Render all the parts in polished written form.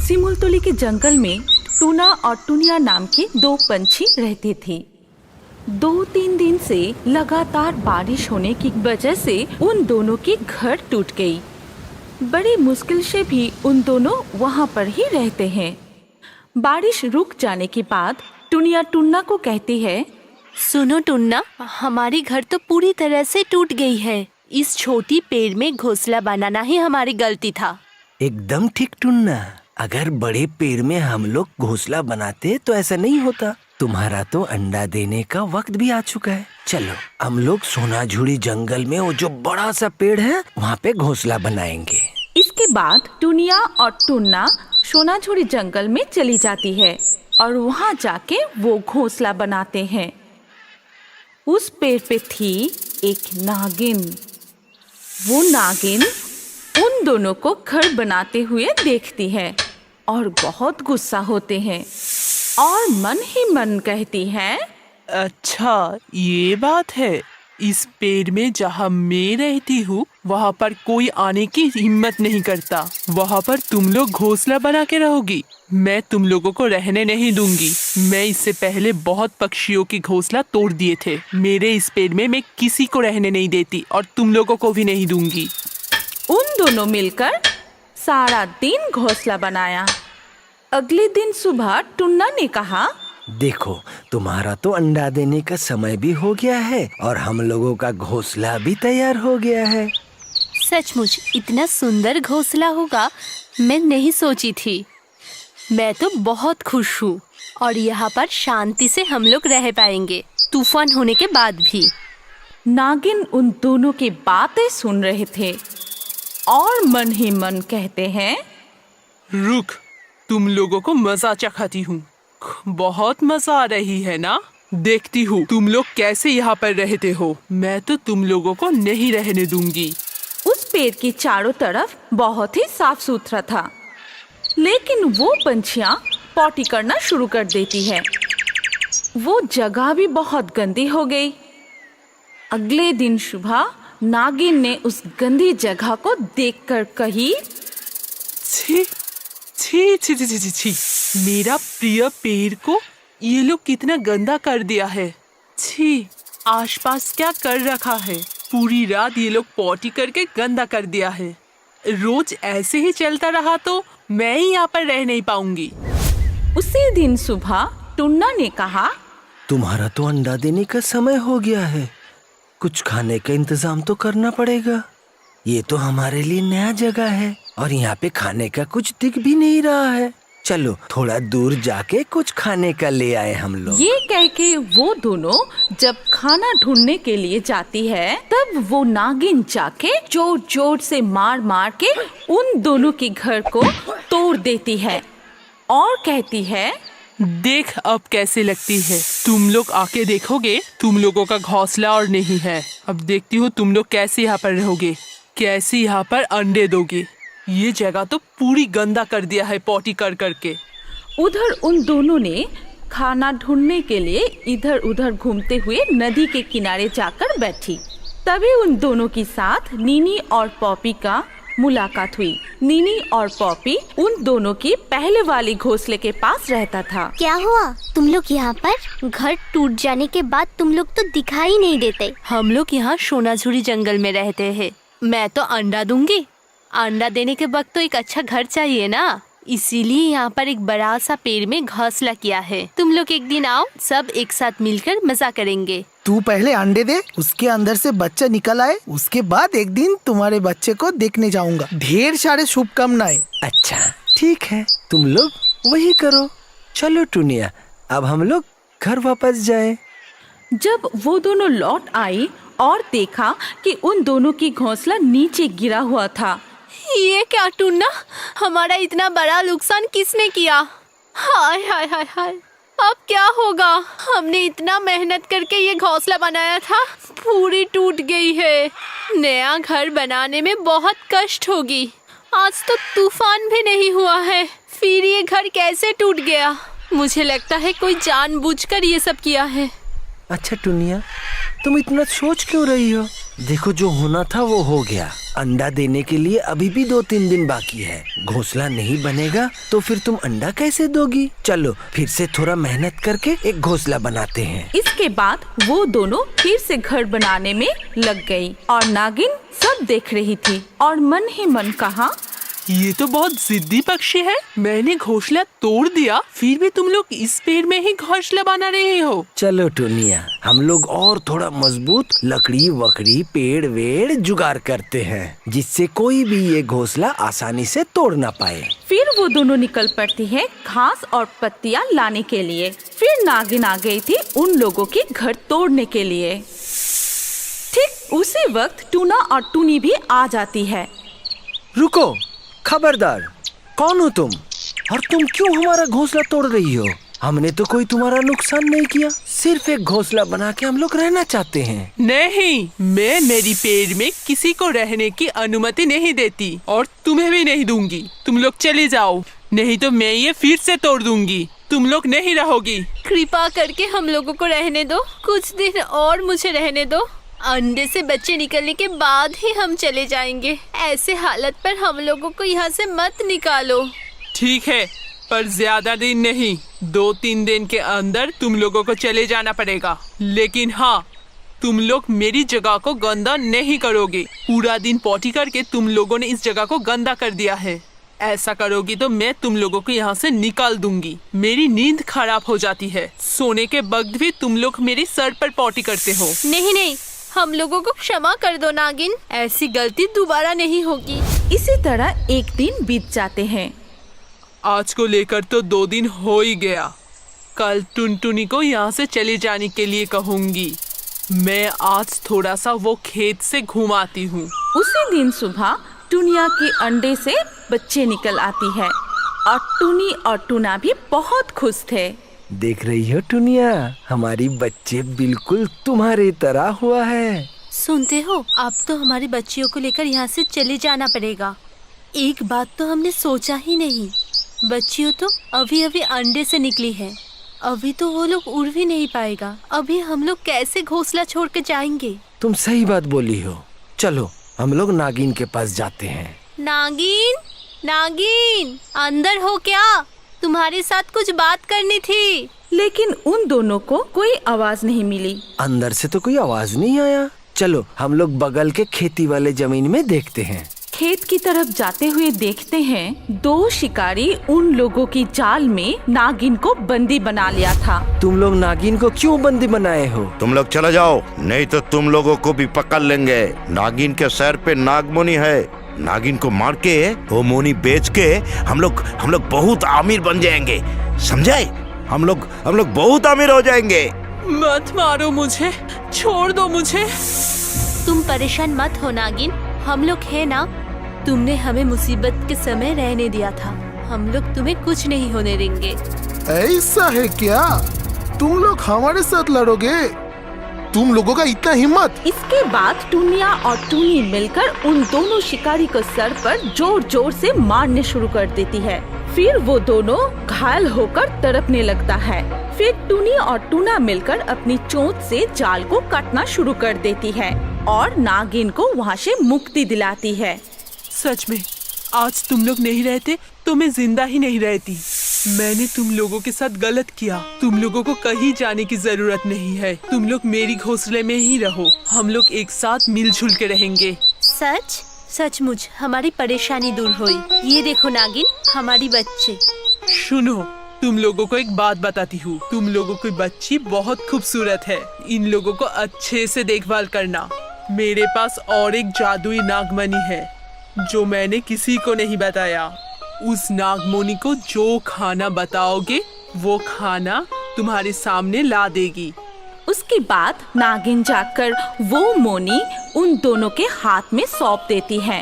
सिमुलतली के जंगल में टूना और टुनिया नाम के दो पंछी रहते थे। 2-3 दिन से लगातार बारिश होने की वजह से उन दोनों के घर टूट गई। बड़ी मुश्किल से भी उन दोनों वहाँ पर ही रहते हैं। बारिश रुक जाने के बाद टुनिया टुन्ना को कहती है, सुनो टुन्ना, हमारी घर तो पूरी तरह से टूट गई है। इस छोटी पेड़ में घोंसला बनाना ही हमारी गलती था। एकदम ठीक टुन्ना, अगर बड़े पेड़ में हम लोग घोंसला बनाते तो ऐसा नहीं होता। तुम्हारा तो अंडा देने का वक्त भी आ चुका है। चलो हम लोग सोनाझुरी जंगल में वो जो बड़ा सा पेड़ है वहाँ पे घोंसला बनाएंगे। इसके बाद टुनिया और टुन्ना सोनाझुरी जंगल में चली जाती है और वहाँ जाके वो घोंसला बनाते हैं। उस पेड़ पे थी एक नागिन। वो नागिन उन दोनों को घर बनाते हुए देखती है और बहुत गुस्सा होते हैं और मन ही मन कहती है, अच्छा ये बात है। इस पेड़ में जहाँ मैं रहती हूँ वहाँ पर कोई आने की हिम्मत नहीं करता। वहाँ पर तुम लोग घोंसला बना के रहोगी। मैं तुम लोगों को रहने नहीं दूंगी। मैं इससे पहले बहुत पक्षियों की घोंसला तोड़ दिए थे। मेरे इस पेड़ में मैं किसी को रहने नहीं देती और तुम लोगों को भी नहीं दूंगी। उन दोनों मिलकर सारा दिन घोंसला बनाया। अगले दिन सुबह टुन्ना ने कहा, देखो तुम्हारा तो अंडा देने का समय भी हो गया है और हम लोगों का घोंसला भी तैयार हो गया है। सचमुच इतना सुंदर घोंसला होगा मैं नहीं सोची थी। मैं तो बहुत खुश हूँ और यहाँ पर शांति से हम लोग रह पाएंगे, तूफान होने के बाद भी। नागिन उन दोनों की बातें सुन रहे थे और मन ही मन कहते हैं, रुक, तुम लोगों को मजा चखाती हूँ। बहुत मजा आ रही है ना? देखती हूँ तुम लोग कैसे यहाँ पर रहते हो। मैं तो तुम लोगों को नहीं रहने दूंगी। उस पेड़ की चारों तरफ बहुत ही साफ सुथरा था, लेकिन वो पंछियाँ पॉटी करना शुरू कर देती है। वो जगह भी बहुत गंदी हो गई। अगले दिन सुबह नागिन ने उस गंदी जगह को देखकर कही, छी छी छी छी छी छी, मेरा प्रिय पेड़ को ये लोग कितना गंदा कर दिया है। छी, आसपास क्या कर रखा है। पूरी रात ये लोग पॉटी करके गंदा कर दिया है। रोज ऐसे ही चलता रहा तो मैं ही यहाँ पर रह नहीं पाऊंगी। उसी दिन सुबह टुन्ना ने कहा, तुम्हारा तो अंडा देने का समय हो गया है। कुछ खाने का इंतजाम तो करना पड़ेगा। ये तो हमारे लिए नया जगह है और यहाँ पे खाने का कुछ दिख भी नहीं रहा है। चलो थोड़ा दूर जाके कुछ खाने का ले आए हम लोग। ये कह के वो दोनों जब खाना ढूंढने के लिए जाती है तब वो नागिन जाके जोर जोर से मार मार के उन दोनों के घर को तोड़ देती है और कहती है, देख अब कैसे लगती है। तुम लोग आके देखोगे, तुम लोगों का घोंसला और नहीं है। अब देखती हूँ तुम लोग कैसे यहाँ पर रहोगे, कैसे यहाँ पर अंडे दोगे। ये जगह तो पूरी गंदा कर दिया है पॉटी कर करके। उधर उन दोनों ने खाना ढूंढने के लिए इधर उधर घूमते हुए नदी के किनारे जाकर बैठी। तभी उन दोनों के साथ नीनी और पॉपी का मुलाकात हुई। नीनी और पॉपी उन दोनों की पहले वाली घोंसले के पास रहता था। क्या हुआ तुम लोग यहाँ पर? घर टूट जाने के बाद तुम लोग तो दिखाई नहीं देते। हम लोग यहाँ सोनाझुरी जंगल में रहते हैं। मैं तो अंडा दूंगी। अंडा देने के वक्त तो एक अच्छा घर चाहिए ना, इसीलिए यहाँ पर एक बड़ा सा पेड़ में घोंसला किया है। तुम लोग एक दिन आओ, सब एक साथ मिलकर मजा करेंगे। तू पहले अंडे दे, उसके अंदर से बच्चा निकल आए, उसके बाद एक दिन तुम्हारे बच्चे को देखने जाऊंगा। ढेर सारे शुभकामनाएं। अच्छा ठीक है, तुम लोग वही करो। चलो टुनिया, अब हम लोग घर वापस जाएं। जब वो दोनों लौट आई और देखा कि उन दोनों की घोंसला नीचे गिरा हुआ था। ये क्या टुन्ना, हमारा इतना बड़ा नुकसान किसने किया? हाय हाय हाय हाय, अब क्या होगा? हमने इतना मेहनत करके ये घोंसला बनाया था, पूरी टूट गई है। नया घर बनाने में बहुत कष्ट होगी। आज तो तूफान भी नहीं हुआ है, फिर ये घर कैसे टूट गया? मुझे लगता है कोई जानबूझकर ये सब किया है। अच्छा टुनिया, तुम इतना सोच क्यों रही हो? देखो, जो होना था वो हो गया। अंडा देने के लिए अभी भी 2-3 दिन बाकी है। घोंसला नहीं बनेगा तो फिर तुम अंडा कैसे दोगी? चलो फिर से थोड़ा मेहनत करके एक घोंसला बनाते हैं। इसके बाद वो दोनों फिर से घर बनाने में लग गई और नागिन सब देख रही थी और मन ही मन कहा, ये तो बहुत जिद्दी पक्षी है। मैंने घोंसला तोड़ दिया, फिर भी तुम लोग इस पेड़ में ही घोंसला बना रहे हो। चलो टुनिया, हम लोग और थोड़ा मजबूत लकड़ी वकड़ी पेड़ वेड़ जुगाड़ करते हैं, जिससे कोई भी ये घोंसला आसानी से तोड़ ना पाए। फिर वो दोनों निकल पड़ती है घास और पत्तियां लाने के लिए। फिर नागिन आ गई थी उन लोगों के घर तोड़ने के लिए। ठीक उसी वक्त टूना और टूनी भी आ जाती है। रुको, खबरदार, कौन हो तुम और तुम क्यों हमारा घोंसला तोड़ रही हो? हमने तो कोई तुम्हारा नुकसान नहीं किया, सिर्फ एक घोंसला बना के हम लोग रहना चाहते हैं। नहीं, मैं मेरी पेड़ में किसी को रहने की अनुमति नहीं देती और तुम्हें भी नहीं दूंगी। तुम लोग चले जाओ, नहीं तो मैं ये फिर से तोड़ दूंगी। तुम लोग नहीं रहोगी। कृपा करके हम लोगों को रहने दो, कुछ दिन और मुझे रहने दो। अंडे से बच्चे निकलने के बाद ही हम चले जाएंगे। ऐसे हालत पर हम लोगों को यहाँ से मत निकालो। ठीक है, पर ज्यादा दिन नहीं, 2-3 दिन के अंदर तुम लोगों को चले जाना पड़ेगा। लेकिन हाँ, तुम लोग मेरी जगह को गंदा नहीं करोगे। पूरा दिन पॉटी करके तुम लोगों ने इस जगह को गंदा कर दिया है। ऐसा करोगी तो मैं तुम लोगों को यहाँ से निकाल दूंगी। मेरी नींद खराब हो जाती है। सोने के वक्त भी तुम लोग मेरे सर पर पॉटी करते हो। नहीं नहीं, हम लोगों को क्षमा कर दो नागिन, ऐसी गलती दोबारा नहीं होगी। इसी तरह एक दिन बीत जाते हैं। आज को लेकर तो 2 दिन हो ही गया। कल टुनटुनी को यहाँ से चले जाने के लिए कहूँगी। मैं आज थोड़ा सा वो खेत से घुमाती हूँ। उसी दिन सुबह टुनिया के अंडे से बच्चे निकल आती है और टुनी और टूना भी बहुत खुश थे। देख रही हो टुनिया, हमारी बच्चे बिल्कुल तुम्हारी तरह हुआ है। सुनते हो, अब तो हमारी बच्चियों को लेकर यहाँ से चले जाना पड़ेगा। एक बात तो हमने सोचा ही नहीं, बच्चियों तो अभी अभी अंडे से निकली है, अभी तो वो लोग उड़ भी नहीं पाएगा। अभी हम लोग कैसे घोंसला छोड़ के जाएंगे? तुम सही बात बोली हो। चलो हम लोग नागिन के पास जाते हैं। नागिन, नागिन, अंदर हो क्या? तुम्हारे साथ कुछ बात करनी थी। लेकिन उन दोनों को कोई आवाज नहीं मिली। अंदर से तो कोई आवाज नहीं आया। चलो हम लोग बगल के खेती वाले जमीन में देखते हैं। खेत की तरफ जाते हुए देखते हैं 2 शिकारी उन लोगों की जाल में नागिन को बंदी बना लिया था। तुम लोग नागिन को क्यों बंदी बनाए हो? तुम लोग चले जाओ, नहीं तो तुम लोगों को भी पकड़ लेंगे। नागिन के सर पे नागमणि है। नागिन को मार के वो मोनी बेच के हम लोग बहुत अमीर बन जाएंगे, समझे? हम लोग बहुत अमीर हो जाएंगे। मत मारो मुझे, छोड़ दो मुझे। तुम परेशान मत हो नागिन, हम लोग है ना। तुमने हमें मुसीबत के समय रहने दिया था, हम लोग तुम्हें कुछ नहीं होने देंगे। ऐसा है क्या? तुम लोग हमारे साथ लड़ोगे? तुम लोगों का इतना हिम्मत? इसके बाद टूनिया और टूनी मिलकर उन दोनों शिकारी को सर पर जोर जोर से मारने शुरू कर देती है। फिर वो दोनों घायल होकर तड़पने लगता है। फिर टूनी और टूना मिलकर अपनी चोंच से जाल को काटना शुरू कर देती है और नागिन को वहाँ से मुक्ति दिलाती है। सच में आज तुम लोग नहीं रहते तो मैं जिंदा ही नहीं रहती। मैंने तुम लोगों के साथ गलत किया। तुम लोगों को कहीं जाने की जरूरत नहीं है। तुम लोग मेरी घोंसले में ही रहो, हम लोग एक साथ मिलजुल के रहेंगे। सच सचमुच हमारी परेशानी दूर हुई। ये देखो नागिन, हमारी बच्चे। सुनो, तुम लोगों को एक बात बताती हूँ। तुम लोगों की बच्ची बहुत खूबसूरत है। इन लोगों को अच्छे से देखभाल करना। मेरे पास और एक जादुई नागमणि है जो मैंने किसी को नहीं बताया। उस नागमणि को जो खाना बताओगे वो खाना तुम्हारे सामने ला देगी। उसके बाद नागिन जाकर वो मोनी उन दोनों के हाथ में सौंप देती है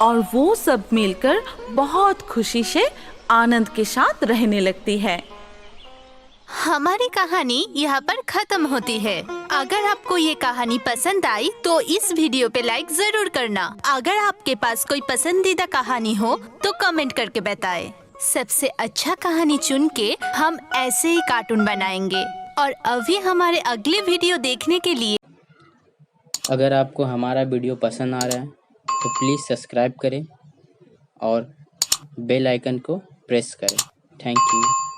और वो सब मिलकर बहुत खुशी से आनंद के साथ रहने लगती है। हमारी कहानी यहाँ पर खत्म होती है। अगर आपको ये कहानी पसंद आई तो इस वीडियो पे लाइक जरूर करना। अगर आपके पास कोई पसंदीदा कहानी हो तो कमेंट करके बताएं। सबसे अच्छा कहानी चुन के हम ऐसे ही कार्टून बनाएंगे और अभी हमारे अगले वीडियो देखने के लिए अगर आपको हमारा वीडियो पसंद आ रहा है तो प्लीज़ सब्सक्राइब करें और बेल आइकन को प्रेस करें। Thank you.